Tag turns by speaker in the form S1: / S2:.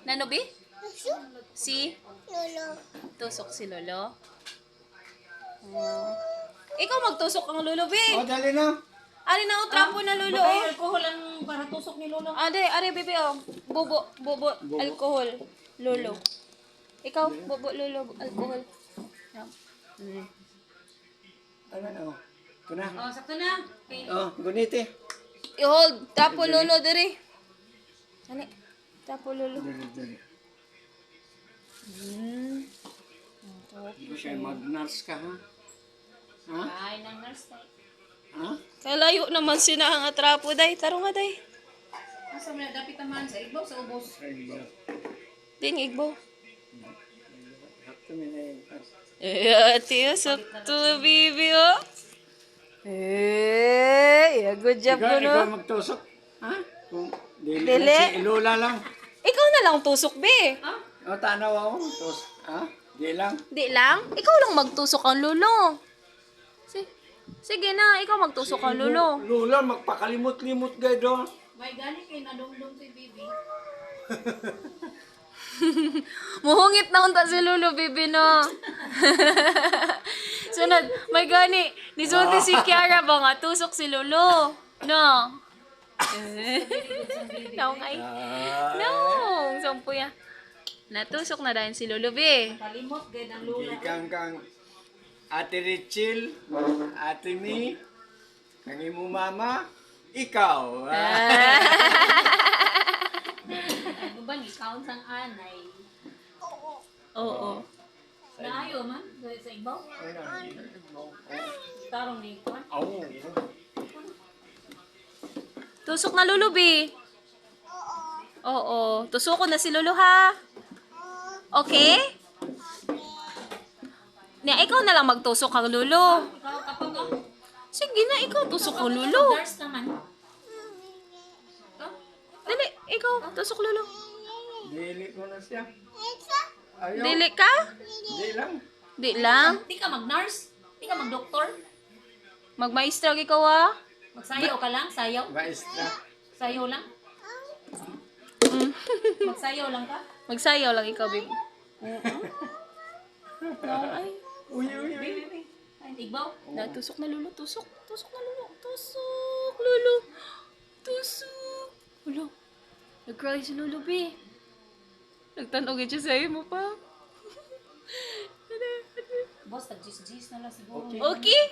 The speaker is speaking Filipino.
S1: Nano, Bi? Si? Tusok si Lolo. Oh. Ikaw magtusok ang Lolo, Bi.
S2: Oh, dali na.
S1: Ari na utrapo na Lolo.
S3: Bakay alcohol ang para tusok ni Lolo.
S1: Are, Bibi, oh. Bobo, alcohol. Lolo. Ikaw, bobo, Lolo, alcohol. Yan.
S2: Ano, oh. Ito na.
S3: Oh, sakto na. Okay.
S2: Oh, guniti.
S1: I-hold. Tapo, Lolo, diri. Dali. Tapo, Lolo.
S2: Dali.
S1: Okay.
S2: Kaya mag-nurse ka, ha? Ha?
S3: Ay, nang nurse tayo.
S2: Ha?
S1: Kalayo naman sina ang atrapo, day. Taro nga, day.
S3: Asa mo na dapit naman sa ibaw sa ubos.
S1: Ding, igbo.
S2: Hakto mo na yun.
S1: Tiyo, sakto, Bibi, oh. Good job ko,
S2: Ikaw
S1: no?
S2: magtusok. Ha? Kung dili.
S1: Dili.
S2: Si Lola lang.
S1: Ikaw na lang tusok, Bi.
S3: Ha?
S2: O, tanaw ako. Tusok. Ha? Di lang.
S1: Di lang? Ikaw lang magtusok ang Lolo. Sige na, ikaw magtusok ang Lolo.
S2: Lola, magpakalimot-limot gaya doon.
S3: May gani kay nadungdong si Bibi.
S1: Muhungit na unta si Lolo, Bibi, no? Sunod, may gani. Nisulti si Kiara ba nga, tusok si Lolo. No? Naong ay. No, sampu ya. Natusok na dahil si Lolo, Bi.
S3: Kalimot gay ng Lolo.
S2: Kang Ate Richel, Ate Mi, kang imo mama, ikaw.
S3: Ano ba ni count sang anay?
S1: Oo.
S3: Naayo man sa ibaw. Tarong ni kwan.
S2: Oo.
S1: Tusok na Lolo, Bi. Oo. Tusok ko na si Lolo, ha? Okay? Na, ikaw na lang magtusok kang Lolo.
S3: Ikaw kapag ang
S1: Sige na, ikaw tusok kang Lolo.
S3: nurse naman.
S1: Dali, ikaw, tusok Lolo.
S2: Dili ko na siya. Ayaw.
S1: Dili ka?
S2: Di lang.
S1: Di lang.
S3: Di ka mag-nurse? Di ka mag-doktor?
S1: Magmaestra ikaw, ha?
S3: Magsayaw ka lang? Sayaw?
S2: Maestra.
S3: Sayaw lang? Magsayaw lang ka?
S1: Magsayaw lang ikaw, baby. No, ay.
S2: Uy.
S3: Ay, tigbaw?
S1: Na, tusok na Lolo, tusok. Tusok na Lolo. Tusok, Lolo. Tusok. Lolo. Nag-cry si Lolo, be. Nagtanong siya sa'yo mo pa.
S3: Boss, nag-jis-jis na lang siguro.
S2: Okay.
S1: Okay?